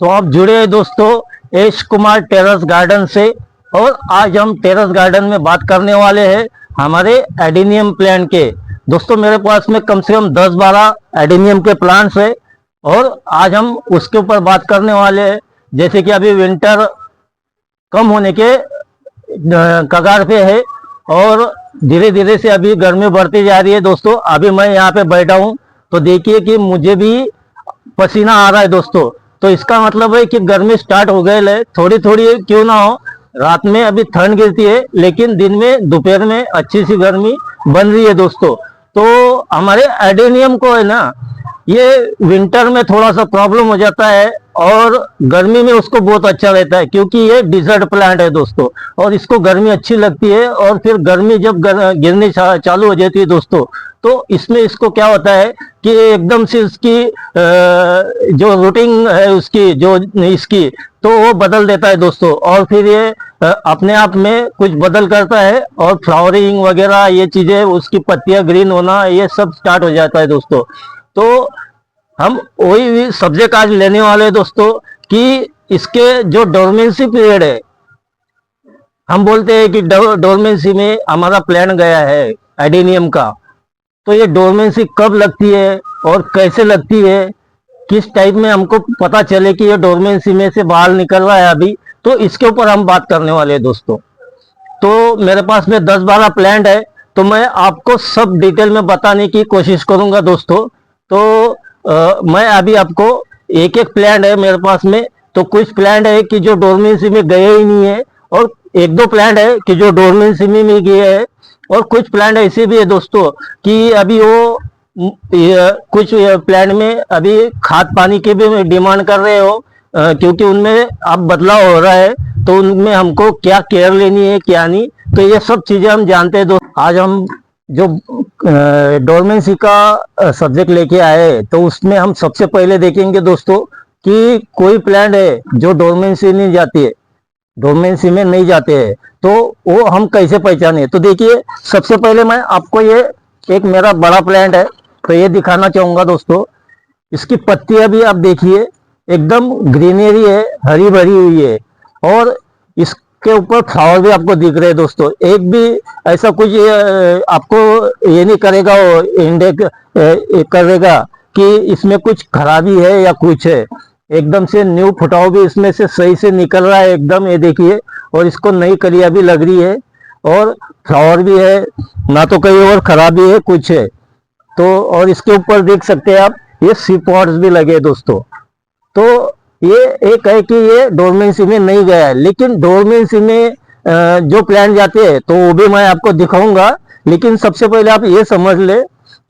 तो आप जुड़े हैं दोस्तों यश कुमार टेरेस गार्डन से। और आज हम टेरेस गार्डन में बात करने वाले हैं हमारे एडेनियम प्लांट के। दोस्तों मेरे पास में कम से कम 10-12 एडेनियम के प्लांट्स है और आज हम उसके ऊपर बात करने वाले हैं। जैसे कि अभी विंटर कम होने के कगार पे है और धीरे धीरे से अभी गर्मी बढ़ती जा रही है। दोस्तों अभी मैं यहाँ पे बैठा हूँ तो देखिए कि मुझे भी पसीना आ रहा है दोस्तों। तो इसका मतलब है कि गर्मी स्टार्ट हो गई है, थोड़ी थोड़ी क्यों ना हो। रात में अभी ठंड गिरती है लेकिन दिन में दोपहर में अच्छी सी गर्मी बन रही है दोस्तों। तो हमारे एडेनियम को है ना, ये विंटर में थोड़ा सा प्रॉब्लम हो जाता है और गर्मी में उसको बहुत अच्छा रहता है क्योंकि ये डिजर्ट प्लांट है दोस्तों। और इसको गर्मी अच्छी लगती है और फिर गर्मी जब गिरनी चालू हो जाती है दोस्तों, तो इसमें इसको क्या होता है कि एकदम से इसकी जो रूटिंग है उसकी जो इसकी तो वो बदल देता है दोस्तों। और फिर ये अपने आप में कुछ बदल करता है और फ्लावरिंग वगैरह ये चीजें, उसकी पत्तियां ग्रीन होना, ये सब स्टार्ट हो जाता है दोस्तों। तो हम वही सब्जेक्ट आज लेने वाले हैं दोस्तों कि इसके जो डोरमेंसी पीरियड है, हम बोलते हैं कि डोरमेंसी में हमारा प्लान गया है एडेनियम का। तो ये डोरमेंसी कब लगती है और कैसे लगती है, किस टाइप में हमको पता चले कि ये डोरमेंसी में से बाहर निकल रहा है अभी, तो इसके ऊपर हम बात करने वाले हैं दोस्तों। तो मेरे पास में 10-12 प्लांट है तो मैं आपको सब डिटेल में बताने की कोशिश करूंगा दोस्तों। तो मैं अभी आपको एक एक प्लांट है मेरे पास में। तो कुछ प्लांट है कि जो डोरमेंसी में गए ही नहीं है और एक दो प्लांट है कि जो डोरमेंसी में गए हैं। और कुछ प्लांट ऐसे भी है दोस्तों कि अभी वो कुछ प्लांट में अभी खाद पानी की भी डिमांड कर रहे हो क्योंकि उनमें अब बदलाव हो रहा है। तो उनमें हमको क्या केयर लेनी है क्या नहीं, तो ये सब चीजें हम जानते हैं दोस्तों। आज हम जो डोरमेंसी का सब्जेक्ट लेके आए तो उसमें हम सबसे पहले देखेंगे दोस्तों कि कोई प्लांट है जो डोरमेंसी नहीं जाती है, डोरमेंसी में नहीं जाते हैं, तो वो हम कैसे पहचाने। तो देखिए सबसे पहले मैं आपको ये एक मेरा बड़ा प्लांट है तो ये दिखाना चाहूंगा दोस्तों। इसकी पत्तियां भी आप देखिए एकदम ग्रीनरी है, हरी भरी हुई है और इसके ऊपर फ्लावर भी आपको दिख रहे हैं दोस्तों। एक भी ऐसा कुछ आपको ये नहीं करेगा, वो इंडेक करेगा कि इसमें कुछ खराबी है या कुछ है। एकदम से न्यू फुटाव भी इसमें से सही से निकल रहा है एकदम, ये देखिए। और इसको नई कलियां भी लग रही है और फ्लावर भी है, ना तो कहीं और खराबी है कुछ है। तो और इसके ऊपर देख सकते हैं आप ये सी पॉट्स भी लगे दोस्तों। तो ये एक है कि ये डोरमेंसी में नहीं गया है, लेकिन डोरमेंसी में जो प्लांट जाते हैं तो वो भी मैं आपको दिखाऊंगा। लेकिन सबसे पहले आप ये समझ ले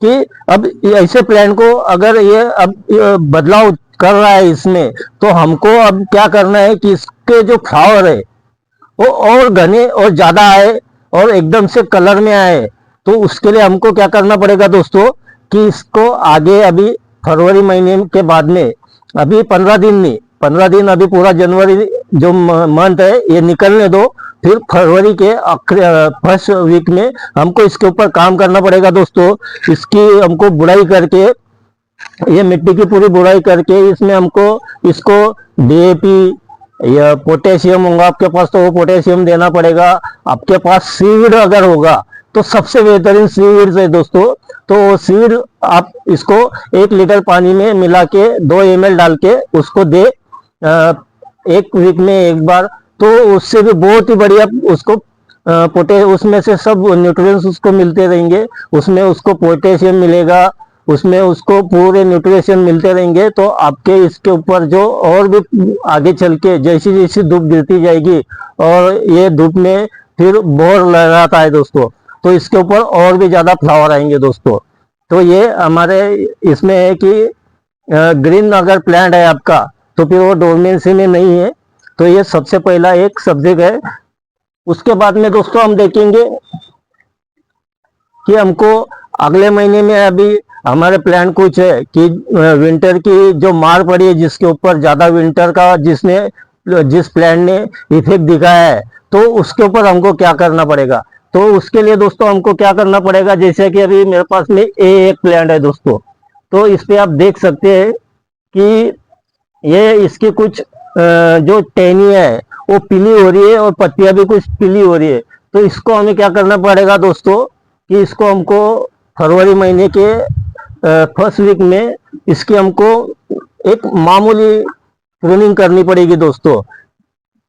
कि अब ऐसे प्लांट को अगर ये अब बदलाव कर रहा है इसमें, तो हमको अब क्या करना है कि इसके जो फ्लावर है वो और घने और ज्यादा आए और एकदम से कलर में आए। तो उसके लिए हमको क्या करना पड़ेगा दोस्तों कि इसको आगे अभी फरवरी महीने के बाद में, अभी 15 दिन नहीं, 15 दिन अभी पूरा जनवरी जो मंथ है ये निकलने दो। फिर फरवरी के फर्स्ट वीक में हमको इसके ऊपर काम करना पड़ेगा दोस्तों। इसकी हमको बुराई करके, ये मिट्टी की पूरी बुराई करके इसमें हमको इसको डीएपी या पोटेशियम होगा आपके पास तो वो पोटेशियम देना पड़ेगा। आपके पास सीड अगर होगा तो सबसे बेहतरीन सीड्स है दोस्तों। तो सीड आप इसको 1 लीटर पानी में मिला के 2 ml डाल के उसको दे 1 वीक में एक बार, तो उससे भी बहुत ही बढ़िया उसको उसमें से सब न्यूट्रिएंट्स उसको मिलते रहेंगे। उसमें उसको पोटेशियम मिलेगा, उसमें उसको पूरे न्यूट्रिशन मिलते रहेंगे। तो आपके इसके ऊपर जो और भी आगे चल के जैसी जैसी धूप गिरती जाएगी और ये धूप में फिर बोर लगाता है दोस्तों, तो इसके ऊपर और भी ज्यादा फ्लावर आएंगे दोस्तों। तो ये हमारे इसमें है कि ग्रीन अगर प्लांट है आपका तो फिर वो डोरमेंसी में नहीं है। तो ये सबसे पहला एक सब्जेक्ट है। उसके बाद में दोस्तों हम देखेंगे कि हमको अगले महीने में अभी हमारे प्लान कुछ है कि विंटर की जो मार पड़ी है जिसके ऊपर ज्यादा विंटर का जिस प्लान ने इफेक्ट दिखाया है, तो उसके ऊपर हमको क्या करना पड़ेगा। तो उसके लिए दोस्तों हमको क्या करना पड़ेगा, जैसे कि अभी मेरे पास में एक प्लांट है दोस्तों। तो इस पे आप देख सकते हैं कि ये इसकी कुछ जो टहनी है वो पीली हो रही है और पत्तियां भी कुछ पीली हो रही है। तो इसको हमें क्या करना पड़ेगा दोस्तों कि इसको हमको फरवरी महीने के फर्स्ट वीक में इसकी हमको एक मामूली प्रूनिंग करनी पड़ेगी दोस्तों,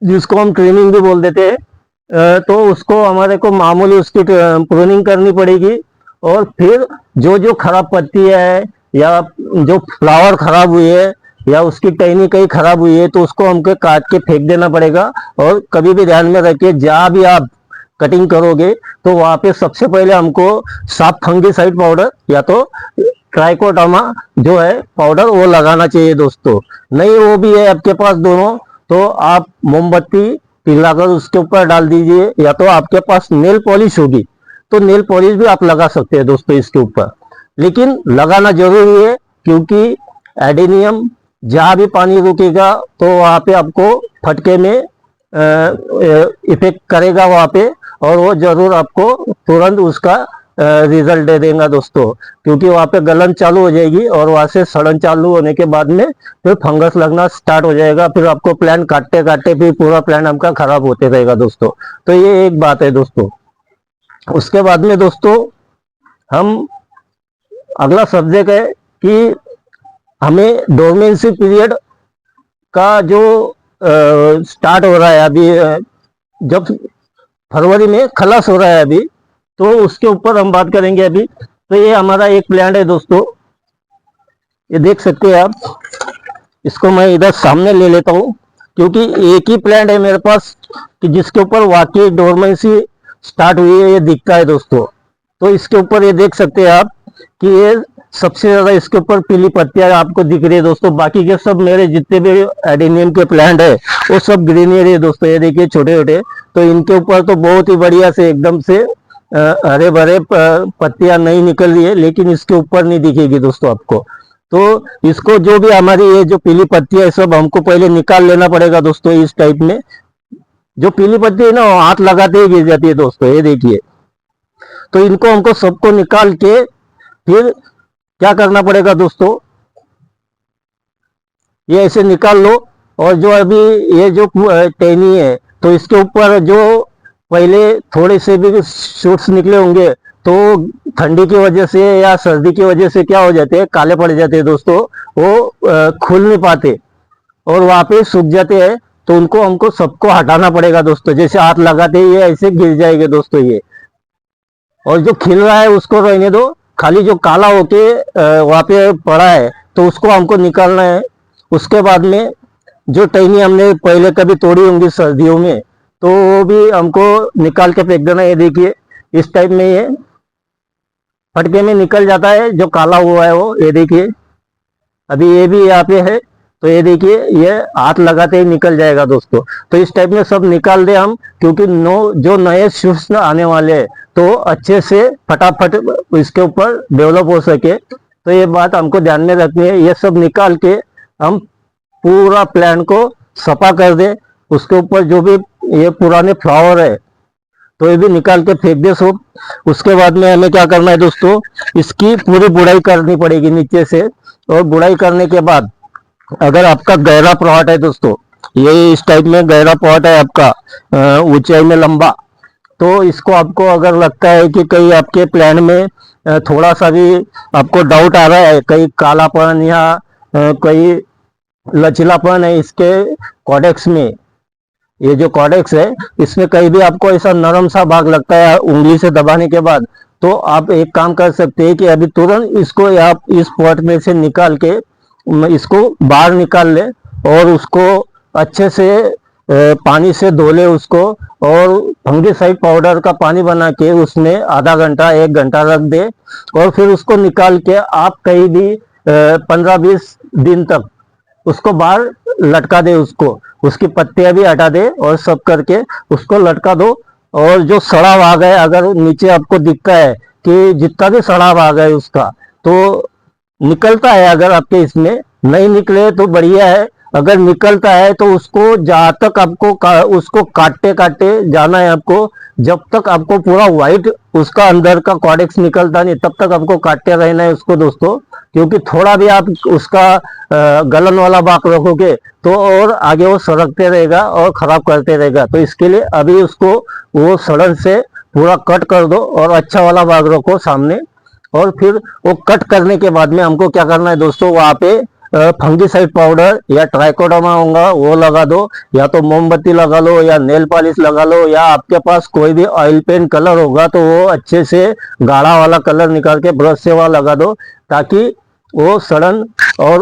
जिसको हम ट्रिमिंग भी बोल देते हैं। तो उसको हमारे को मामूली उसकी प्रूनिंग करनी पड़ेगी। और फिर जो जो खराब पत्ती है या जो फ्लावर खराब हुई है या उसकी टहनी कहीं खराब हुई है तो उसको हमको काट के फेंक देना पड़ेगा। और कभी भी ध्यान में रखिए, जहाँ भी आप कटिंग करोगे तो वहां पे सबसे पहले हमको साफ फंगीसाइड पाउडर या तो ट्राइकोडर्मा जो है पाउडर वो लगाना चाहिए दोस्तों। नहीं वो भी है आपके पास दोनों, तो आप मोमबत्ती पिघलाकर उसके ऊपर डाल दीजिए, या तो आपके पास नेल पॉलिश होगी तो नेल पॉलिश भी आप लगा सकते हैं दोस्तों इसके ऊपर। लेकिन लगाना जरूरी है, क्योंकि एडेनियम जहाँ भी पानी रुकेगा तो वहाँ पे आपको फटके में इफेक्ट करेगा वहाँ पे, और वो जरूर आपको तुरंत उसका रिजल्ट दे देगा दोस्तों। क्योंकि वहाँ पे गलन चालू हो जाएगी और वहाँ से सड़न चालू होने के बाद में फिर फंगस लगना स्टार्ट हो जाएगा। फिर आपको प्लान काटते काटते फिर पूरा प्लान आपका खराब होते रहेगा दोस्तों। तो ये एक बात है दोस्तों। उसके बाद में दोस्तों हम अगला सब्जेक्ट है कि हमें डोरमेंसी पीरियड का जो स्टार्ट हो रहा है अभी, जब फरवरी में खलास हो रहा है अभी, तो उसके ऊपर हम बात करेंगे अभी। तो ये हमारा एक प्लांट है दोस्तों, ये देख सकते हैं आप। इसको मैं इधर सामने ले लेता हूँ, क्योंकि एक ही प्लांट है मेरे पास कि जिसके ऊपर वाकई डोरमेंसी स्टार्ट हुई है, ये दिखता है दोस्तों। तो इसके ऊपर ये देख सकते हैं आप कि ये सबसे ज्यादा इसके ऊपर पीली पत्तियां आपको दिख रही है दोस्तों। बाकी के सब मेरे जितने भी एडेनियम के प्लांट है वो सब ग्रीनरी है दोस्तों, ये देखिए छोटे छोटे। तो इनके ऊपर तो बहुत ही बढ़िया से एकदम से हरे भरे पत्तियां नहीं निकल रही है, लेकिन इसके ऊपर नहीं दिखेगी दोस्तों आपको। तो इसको जो भी हमारी ये जो पीली पत्तियां है सब हमको पहले निकाल लेना पड़ेगा दोस्तों। इस टाइप में जो पीली पत्ती है ना हाथ लगाते ही गिर जाती है दोस्तों, ये देखिए। तो इनको हमको सबको निकाल के फिर क्या करना पड़ेगा दोस्तों, ये ऐसे निकाल लो। और जो अभी ये जो टहनी है तो इसके ऊपर जो पहले थोड़े से भी शूट्स निकले होंगे तो ठंडी की वजह से या सर्दी की वजह से क्या हो जाते हैं, काले पड़ जाते हैं दोस्तों, वो खुल नहीं पाते और वहां पे सूख जाते हैं। तो उनको हमको सबको हटाना पड़ेगा दोस्तों। जैसे हाथ लगाते ही ये ऐसे गिर जाएंगे दोस्तों ये। और जो खिल रहा है उसको रहने दो, खाली जो काला होके वहां पे पड़ा है तो उसको हमको निकालना है। उसके बाद में जो टहनी हमने पहले कभी तोड़ी होंगी सर्दियों में तो वो भी हमको निकाल के फेंक देना। ये देखिए इस टाइप में ये फटके में निकल जाता है जो काला हुआ है वो, ये देखिए। अभी ये भी यहाँ पे है तो ये देखिए ये हाथ लगाते ही निकल जाएगा दोस्तों। तो इस टाइप में सब निकाल दे हम, क्योंकि जो नए शूट्स आने वाले हैं तो अच्छे से फटाफट इसके ऊपर डेवलप हो सके। तो ये बात हमको ध्यान में रखनी है। ये सब निकाल के हम पूरा प्लांट को सफा कर दे। उसके ऊपर जो भी ये पुराने फ्लावर है तो ये भी निकाल के फेंक दे सब। उसके बाद में हमें क्या करना है दोस्तों, इसकी पूरी बुड़ाई करनी पड़ेगी नीचे से। और बुड़ाई करने के बाद अगर आपका गहरा प्लॉट है दोस्तों, ये इस टाइप में गहरा प्लॉट है आपका ऊंचाई में लंबा, तो इसको आपको अगर लगता है कि कहीं आपके प्लान में थोड़ा सा भी आपको डाउट आ रहा है, कहीं कालापन या कहीं लचीलापन है इसके कॉडेक्स में, ये जो कॉडेक्स है इसमें कहीं भी आपको ऐसा नरम सा भाग लगता है उंगली से दबाने के बाद, तो आप एक काम कर सकते हैं कि अभी तुरंत इसको आप इस पॉट में से निकाल के इसको बाहर निकाल ले और उसको अच्छे से पानी से धो ले उसको, और फंगीसाइड पाउडर का पानी बना के उसमें आधा घंटा 1 घंटा रख दे। और फिर उसको निकाल के आप कहीं भी 15-20 दिन तक उसको बाहर लटका दे, उसकी पत्तियां भी हटा दे और सब करके उसको लटका दो। और जो सड़ा भाग है अगर नीचे आपको दिखता है कि जितना भी सड़ा भाग है उसका तो निकलता है, अगर आपके इसमें नहीं निकले तो बढ़िया है। अगर निकलता है तो उसको जहाँ तक आपको उसको काटते काटते जाना है आपको, जब तक आपको पूरा व्हाइट उसका अंदर का कॉर्डेक्स निकलता नहीं तब तक आपको काटते रहना है उसको दोस्तों। क्योंकि थोड़ा भी आप उसका गलन वाला भाग रखोगे तो और आगे वो सड़कते रहेगा और खराब करते रहेगा। तो इसके लिए अभी उसको वो सड़न से पूरा कट कर दो और अच्छा वाला भाग रखो सामने। और फिर वो कट करने के बाद में हमको क्या करना है दोस्तों, वहाँ पे फंगीसाइड पाउडर या ट्राइकोडर्मा होगा वो लगा दो, या तो मोमबत्ती लगा लो या नेल पॉलिश लगा लो, या आपके पास कोई भी ऑयल पेंट कलर होगा तो वो अच्छे से गाढ़ा वाला कलर निकाल के ब्रश से वहाँ लगा दो, ताकि वो सड़न और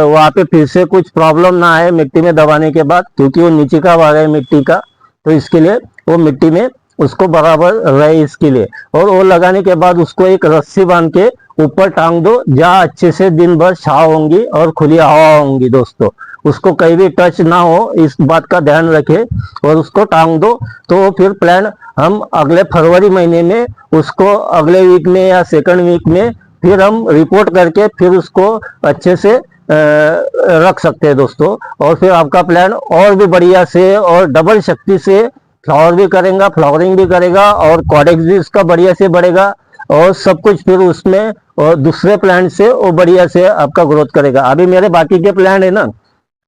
वहाँ पे फिर से कुछ प्रॉब्लम ना आए मिट्टी में दबाने के बाद, क्योंकि वो नीचे का भाग है मिट्टी का। तो इसके लिए वो मिट्टी में उसको बराबर रहे इसके लिए। और वो लगाने के बाद उसको एक रस्सी बांध के ऊपर टांग दो, जहाँ अच्छे से दिन भर छाव होंगी और खुली हवा होंगी दोस्तों। उसको कहीं भी टच ना हो इस बात का ध्यान रखे और उसको टांग दो। तो फिर प्लान हम अगले फरवरी महीने में उसको अगले वीक में या सेकंड वीक में फिर हम रिपोर्ट करके फिर उसको अच्छे से रख सकते हैं दोस्तों। और फिर आपका प्लान और भी बढ़िया से और डबल शक्ति से फ्लावर भी करेगा, फ्लावरिंग भी करेगा और कॉडेक्स भी उसका बढ़िया से बढ़ेगा और सब कुछ फिर उसमें और दूसरे प्लांट से वो बढ़िया से आपका ग्रोथ करेगा। अभी मेरे बाकी के प्लांट है ना,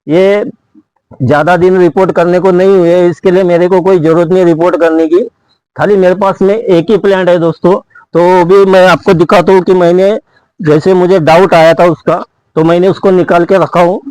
ये ज्यादा दिन रिपोर्ट करने को नहीं हुए, इसके लिए मेरे को कोई जरूरत नहीं रिपोर्ट करने की। खाली मेरे पास में एक ही प्लांट है दोस्तों। तो भी मैं आपको दिखाता हूँ कि मैंने जैसे मुझे डाउट आया था उसका, तो मैंने उसको निकाल के रखा हूँ।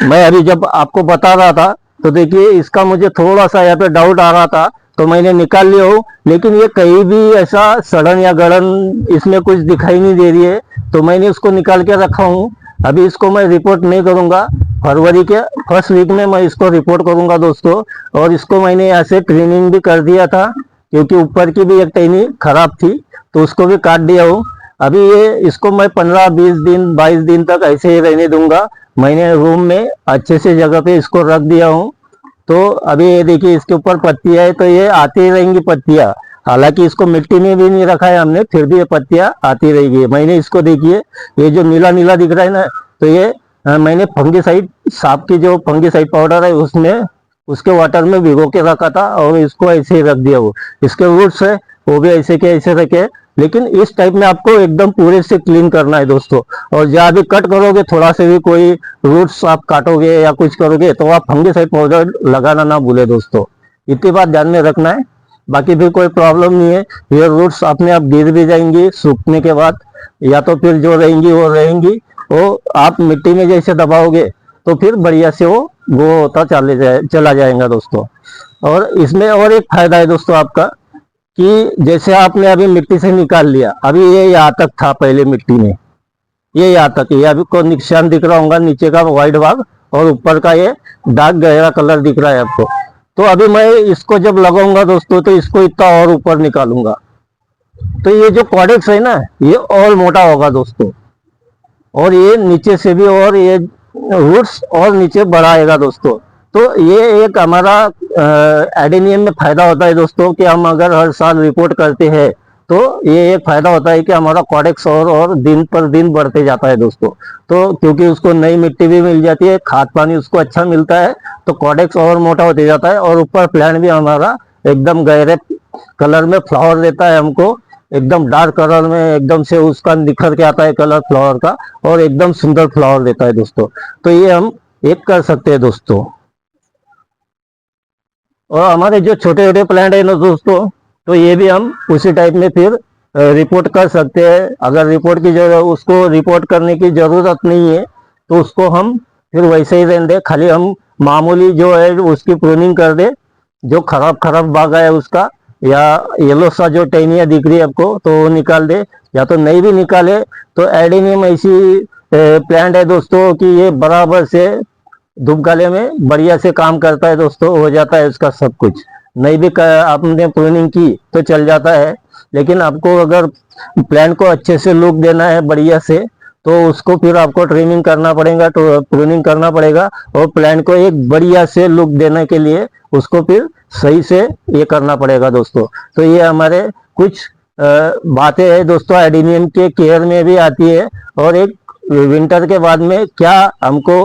मैं अभी जब आपको बता रहा था तो देखिए इसका मुझे थोड़ा सा यहाँ पे डाउट आ रहा था तो मैंने निकाल लिया हूँ, लेकिन ये कहीं भी ऐसा सड़न या गड़न इसमें कुछ दिखाई नहीं दे रही है, तो मैंने उसको निकाल के रखा हूँ। अभी इसको मैं रिपोर्ट नहीं करूंगा, फरवरी के फर्स्ट वीक में मैं इसको रिपोर्ट करूंगा दोस्तों। और इसको मैंने यहाँ से ट्रिमिंग भी कर दिया था, क्योंकि ऊपर की भी एक टहनी खराब थी तो उसको भी काट दिया हूँ। अभी ये इसको मैं 15-20 दिन 22 दिन तक ऐसे ही रहने दूंगा। मैंने रूम में अच्छे से जगह पे इसको रख दिया हूँ। तो अभी ये देखिए इसके ऊपर पत्तियां है, तो ये आती ही रहेंगी पत्तियां। हालांकि इसको मिट्टी में भी नहीं रखा है हमने, फिर भी ये पत्तियां आती रहेगी। मैंने इसको देखिए ये जो नीला नीला दिख रहा है ना, तो ये मैंने फंगीसाइड सांप की जो फंगीसाइड पाउडर है उसमें उसके वाटर में भिगो के रखा था और इसको ऐसे ही रख दिया। वो इसके रूट्स है वो भी ऐसे के ऐसे रखे, लेकिन इस टाइप में आपको एकदम पूरे से क्लीन करना है दोस्तों। और जहाँ भी कट करोगे थोड़ा से भी कोई रूट्स आप काटोगे या कुछ करोगे तो आप फंगीसाइड पाउडर लगाना ना भूले दोस्तों, इतनी बात ध्यान में रखना है। बाकी फिर कोई प्रॉब्लम नहीं है, ये रूट्स अपने आप गिर भी जाएंगी सूखने के बाद, या तो फिर जो रहेंगी वो रहेंगी, वो आप मिट्टी में जैसे दबाओगे तो फिर बढ़िया से वो होता चला जाएगा दोस्तों। और इसमें और एक फायदा है दोस्तों आपका, कि जैसे आपने अभी मिट्टी से निकाल लिया, अभी ये यहाँ तक था पहले मिट्टी में, ये यहाँ तक, ये अभी को निशान दिख रहा होगा नीचे का व्हाइट भाग, और ऊपर का ये डार्क गहरा कलर दिख रहा है आपको। तो अभी मैं इसको जब लगाऊंगा दोस्तों तो इसको इतना और ऊपर निकालूंगा, तो ये जो कॉडेक्स है ना ये और मोटा होगा दोस्तों, और ये नीचे से भी और ये रूट्स और नीचे बढ़ाएगा दोस्तों। तो ये एक हमारा एडेनियम में फायदा होता है दोस्तों, कि हम अगर हर साल रिपोर्ट करते हैं तो ये एक फायदा होता है कि हमारा कॉडेक्स और दिन पर दिन बढ़ते जाता है दोस्तों। तो क्योंकि उसको नई मिट्टी भी मिल जाती है, खाद पानी उसको अच्छा मिलता है, तो कॉडेक्स और मोटा होते जाता है। और ऊपर प्लांट भी हमारा एकदम गहरे कलर में फ्लावर देता है हमको, एकदम डार्क कलर में एकदम से उसका निखर के आता है कलर फ्लावर का, और एकदम सुंदर फ्लावर देता है दोस्तों। तो ये हम एक कर सकते हैं दोस्तों। और हमारे जो छोटे छोटे प्लांट है ना दोस्तों, तो ये भी हम उसी टाइप में फिर रिपोर्ट कर सकते हैं। अगर रिपोर्ट की जरूरत, उसको रिपोर्ट करने की जरूरत नहीं है तो उसको हम फिर वैसे ही रहने दें, खाली हम मामूली जो है उसकी प्रूनिंग कर दे, जो खराब खराब भाग है उसका, या येलो सा जो टहनिया दिख रही है आपको तो वो निकाल दे, या तो नहीं भी निकाले तो एडेनियम ऐसी प्लांट है दोस्तों कि ये बराबर से धूपकाले में बढ़िया से काम करता है दोस्तों, हो जाता है उसका सब कुछ। नहीं भी आपने प्रूनिंग की तो चल जाता है, लेकिन आपको अगर प्लांट को अच्छे से लुक देना है बढ़िया से, तो उसको फिर आपको ट्रिमिंग करना पड़ेगा, तो प्रूनिंग करना पड़ेगा, और प्लांट को एक बढ़िया से लुक देने के लिए उसको फिर सही से ये करना पड़ेगा दोस्तों। तो ये हमारे कुछ बातें हैं दोस्तों, एडेनियम के केयर में भी आती है। और एक विंटर के बाद में क्या हमको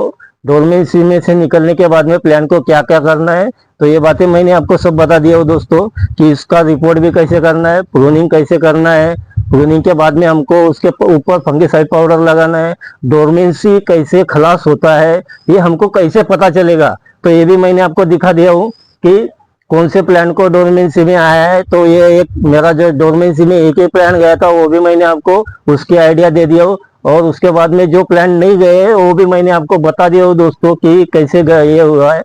डोरमेंसी में से निकलने के बाद में प्लांट को क्या क्या करना है, तो ये बातें मैंने आपको सब बता दिया हो दोस्तों, कि इसका रिपोर्ट भी कैसे करना है, प्रूनिंग कैसे करना है, प्रूनिंग के बाद में हमको उसके ऊपर फंगिसाइड पाउडर लगाना है, डोरमेंसी कैसे खलास होता है, ये हमको कैसे पता चलेगा, तो ये भी मैंने आपको दिखा दिया हूँ कि कौन से प्लांट को डोरमेंसी में आया है। तो ये एक मेरा जो डोरमेंसी में एक ही प्लांट गया था वो भी मैंने आपको उसकी आइडिया दे दिया हो, और उसके बाद में जो प्लांट नहीं गए हैं वो भी मैंने आपको बता दिया हो दोस्तों कि कैसे ये हुआ है,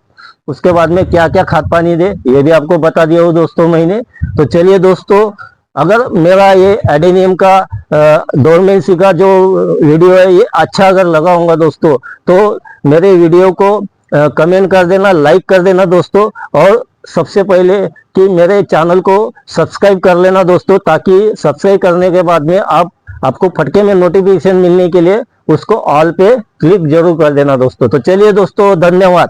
उसके बाद में क्या क्या खाद पानी दे ये भी आपको बता दिया हो दोस्तों मैंने। तो चलिए दोस्तों, अगर मेरा ये एडेनियम का डोरमेंसी का जो वीडियो है ये अच्छा अगर लगा होगा दोस्तों, तो मेरे वीडियो को कमेंट कर देना, लाइक कर देना दोस्तों, और सबसे पहले कि मेरे चैनल को सब्सक्राइब कर लेना दोस्तों, ताकि सब्सक्राइब करने के बाद में आपको फटके में नोटिफिकेशन मिलने के लिए उसको ऑल पे क्लिक जरूर कर देना दोस्तों। तो चलिए दोस्तों, धन्यवाद।